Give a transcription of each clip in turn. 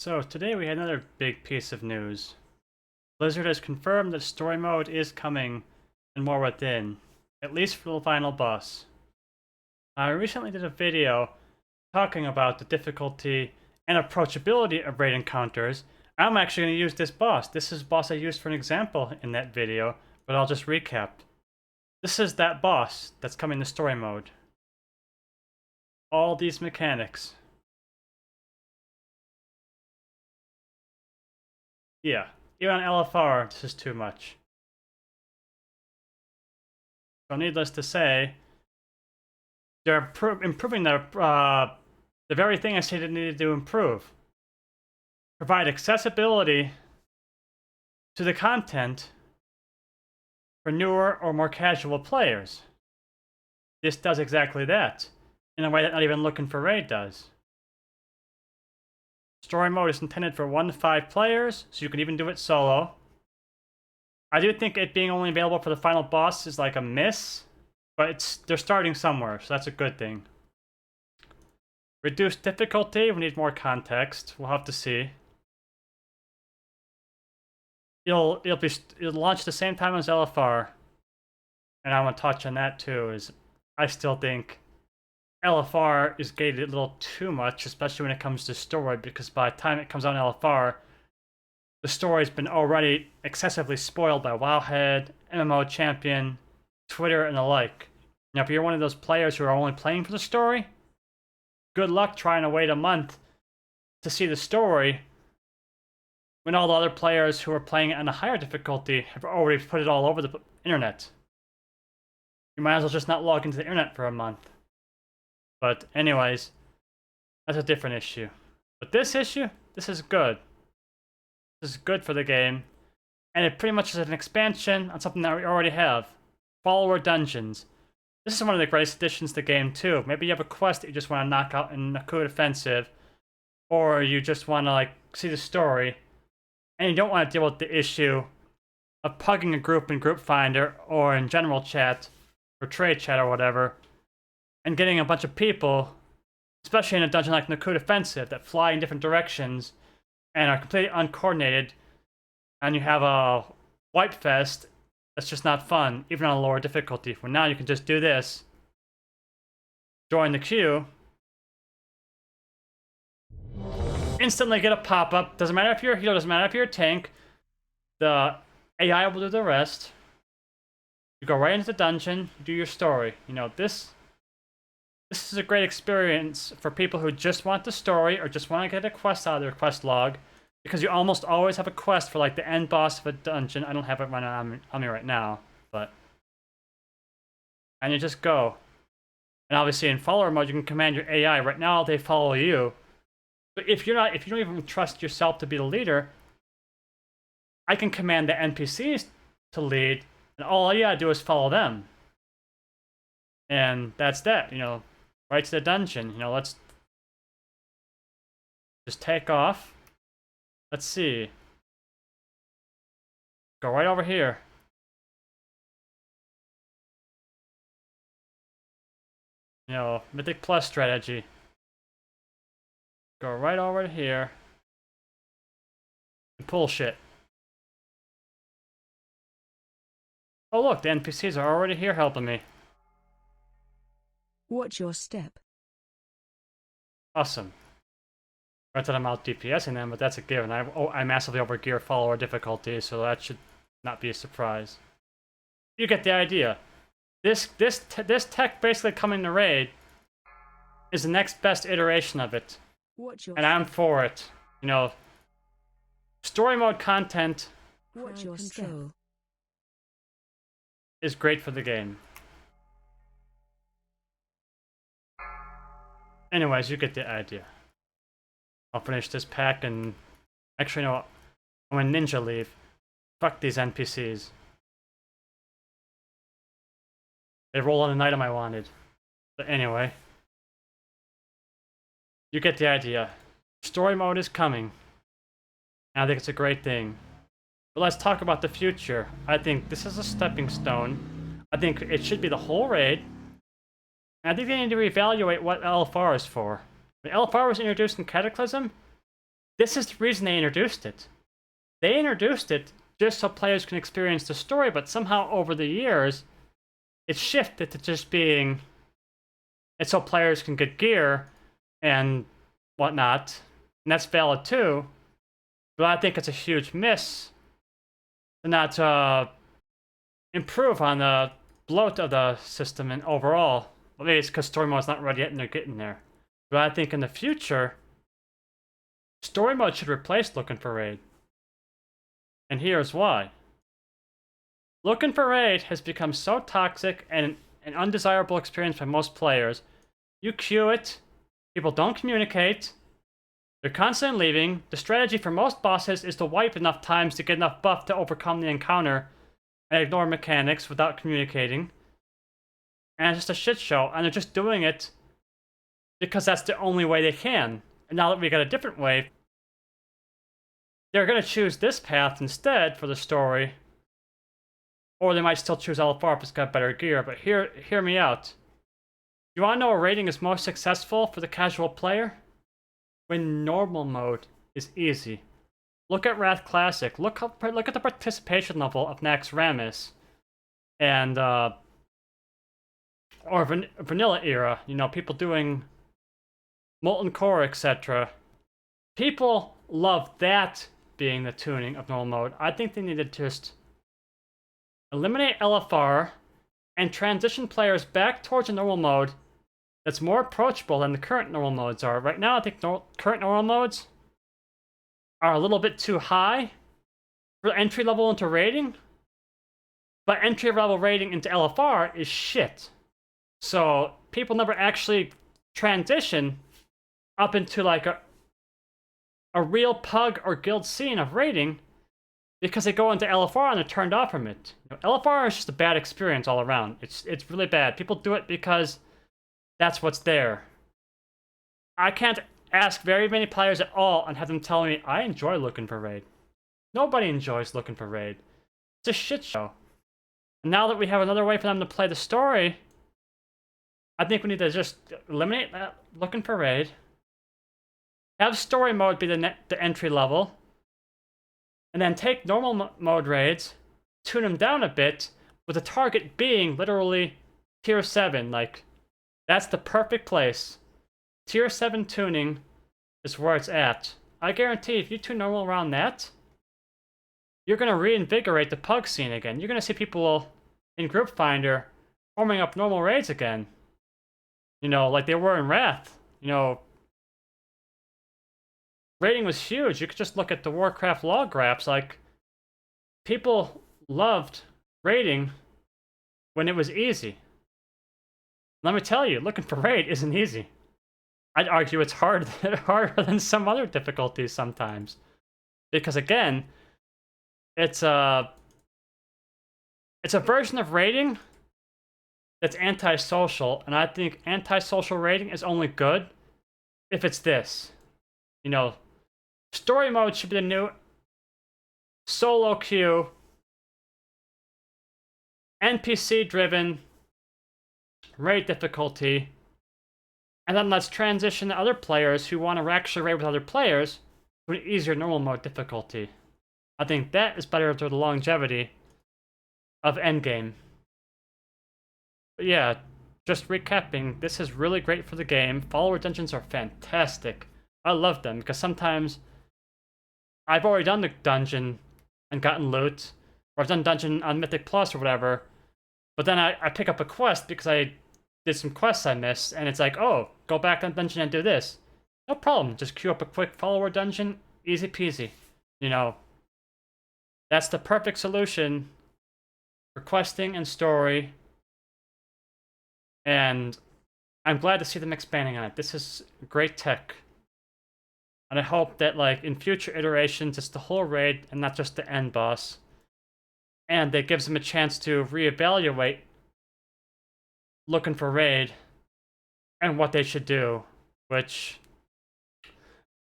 So today we had another big piece of news. Blizzard has confirmed that story mode is coming in War Within, at least for the final boss. I recently did a video talking about the difficulty and approachability of raid encounters. I'm actually going to use this boss. This is a boss I used for an example in that video, but I'll just recap. This is that boss that's coming to story mode. All these mechanics. Yeah, even on LFR, this is too much. So needless to say, they're improving the very thing I said it needed to improve. Provide accessibility to the content for newer or more casual players. This does exactly that, in a way that not even Looking for Raid does. Story mode is intended for 1 to 5 players, so you can even do it solo. I do think it being only available for the final boss is like a miss, but they're starting somewhere, so that's a good thing. Reduced difficulty, we need more context. We'll have to see. It'll launch the same time as LFR. And I want to touch on that too, is I still think LFR is gated a little too much, especially when it comes to story, because by the time it comes out on LFR, the story's been already excessively spoiled by Wowhead, MMO Champion, Twitter, and the like. Now, if you're one of those players who are only playing for the story, good luck trying to wait a month to see the story when all the other players who are playing it on a higher difficulty have already put it all over the internet. You might as well just not log into the internet for a month. But anyways, that's a different issue. But this issue, this is good. This is good for the game. And it pretty much is an expansion on something that we already have. Follower Dungeons. This is one of the greatest additions to the game too. Maybe you have a quest that you just want to knock out in Nakud Offensive. Or you just want to see the story. And you don't want to deal with the issue of pugging a group in Group Finder or in general chat or trade chat or whatever, and getting a bunch of people, especially in a dungeon like Nakud Offensive, that fly in different directions and are completely uncoordinated, and you have a wipe fest that's just not fun, even on a lower difficulty. Well, now you can just do this, join the queue, instantly get a pop-up. Doesn't matter if you're a healer, doesn't matter if you're a tank. The AI will do the rest. You go right into the dungeon, do your story. You know, this is a great experience for people who just want the story or just want to get a quest out of their quest log, because you almost always have a quest for the end boss of a dungeon. I don't have it running on me right now, but and you just go. And obviously in follower mode you can command your AI. Right now they follow you. But if you don't even trust yourself to be the leader, I can command the NPCs to lead, and all you gotta do is follow them. And that's that, right to the dungeon. Let's just take off. Let's see. Go right over here. Mythic Plus strategy. Go right over here. And pull shit. Oh look, the NPCs are already here helping me. Watch your step. Awesome. Granted, I'm out DPSing them, but that's a given. I massively overgear follower difficulty, so that should not be a surprise. You get the idea. This tech basically coming to raid is the next best iteration of it. And I'm for it. Story mode content Watch your step. is great for the game. Anyways, you get the idea. I'll finish this pack and... Actually, no. I'm gonna ninja leave. Fuck these NPCs. They roll on an item I wanted. But anyway. You get the idea. Story mode is coming. And I think it's a great thing. But let's talk about the future. I think this is a stepping stone. I think it should be the whole raid. And I think they need to reevaluate what LFR is for. When LFR was introduced in Cataclysm, This is the reason they introduced it. They introduced it just so players can experience the story, but somehow over the years, it shifted to just being it's so players can get gear and whatnot. And that's valid too. But I think it's a huge miss to not improve on the bloat of the system and overall. Well, maybe it's because story mode's not ready yet and they're getting there. But I think in the future, story mode should replace looking for raid. And here's why. Looking for raid has become so toxic and an undesirable experience by most players. You queue it, people don't communicate, they're constantly leaving. The strategy for most bosses is to wipe enough times to get enough buff to overcome the encounter and ignore mechanics without communicating. And it's just a shit show, and they're just doing it because that's the only way they can. And now that we got a different way, they're going to choose this path instead for the story. Or they might still choose LFR if it's got better gear, but hear me out. You want to know what rating is most successful for the casual player? When normal mode is easy. Look at Wrath Classic. Look at the participation level of Naxxramas. And, or Vanilla era. You know, people doing Molten Core, etc. People love that being the tuning of normal mode. I think they need to just eliminate LFR and transition players back towards a normal mode that's more approachable than the current normal modes are. Right now, I think current normal modes are a little bit too high for entry level into raiding, but entry level raiding into LFR is shit. So people never actually transition up into like a real pug or guild scene of raiding because they go into LFR and they're turned off from it. You know, LFR is just a bad experience all around. It's really bad. People do it because that's what's there. I can't ask very many players at all and have them tell me, I enjoy looking for raid. Nobody enjoys looking for raid. It's a shit show. And now that we have another way for them to play the story, I think we need to just eliminate that looking for raid. Have story mode be the entry level. And then take normal mode raids, tune them down a bit, with the target being literally tier 7. Like, that's the perfect place. Tier 7 tuning is where it's at. I guarantee if you tune normal around that, you're going to reinvigorate the pug scene again. You're going to see people in Group Finder forming up normal raids again. You know, like they were in Wrath. You know, raiding was huge. You could just look at the Warcraft log graphs. Like, people loved raiding when it was easy. Let me tell you, looking for raid isn't easy. I'd argue it's harder than some other difficulties sometimes. Because again, it's a version of raiding that's antisocial, and I think antisocial raiding is only good if it's this. You know, story mode should be the new solo queue, NPC-driven raid difficulty, and then let's transition to other players who want to actually raid with other players to an easier normal mode difficulty. I think that is better for the longevity of endgame. But yeah, just recapping, this is really great for the game. Follower dungeons are fantastic. I love them because sometimes I've already done the dungeon and gotten loot, or I've done dungeon on Mythic Plus or whatever, but then I pick up a quest because I did some quests I missed, and it's like, oh, go back to the dungeon and do this. No problem, just queue up a quick follower dungeon, easy peasy. You know, that's the perfect solution for questing and story, and I'm glad to see them expanding on it. This is great tech. And I hope that, like, in future iterations, it's the whole raid and not just the end boss. And that gives them a chance to reevaluate looking for raid and what they should do. Which,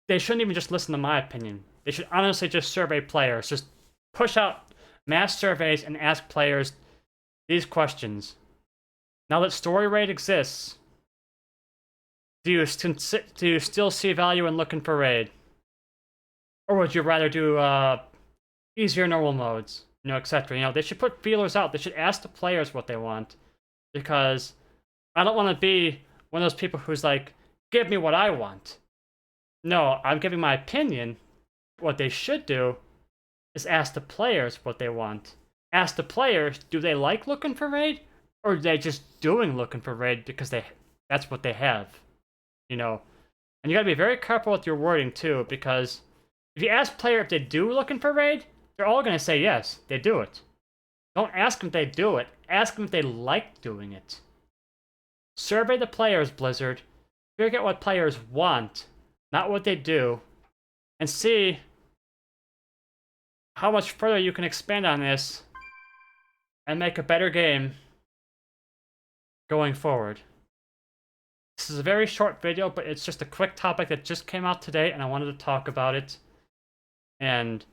they shouldn't even just listen to my opinion. They should honestly just survey players. Just push out mass surveys and ask players these questions. Now that story raid exists, do you still see value in looking for raid? Or would you rather do easier normal modes, etc. They should put feelers out. They should ask the players what they want, because I don't want to be one of those people who's like, give me what I want. No, I'm giving my opinion. What they should do is ask the players what they want. Ask the players, do they like looking for raid, or are they just doing looking for raid because that's what they have, And you gotta be very careful with your wording too, because if you ask player if they do looking for raid, they're all gonna say yes, they do it. Don't ask them if they do it. Ask them if they like doing it. Survey the players, Blizzard. Figure out what players want, not what they do, and see how much further you can expand on this and make a better game going forward. This is a very short video, but it's just a quick topic that just came out today, and I wanted to talk about it and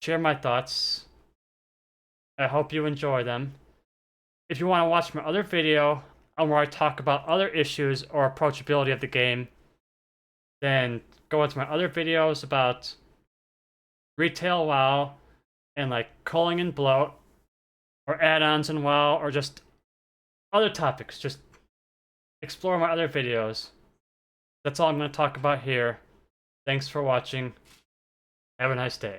share my thoughts. I hope you enjoy them. If you want to watch my other video on where I talk about other issues or approachability of the game, then go into my other videos about retail WoW and like culling and bloat, or add-ons in WoW, or just other topics. Just explore my other videos. That's all I'm going to talk about here. Thanks for watching. Have a nice day.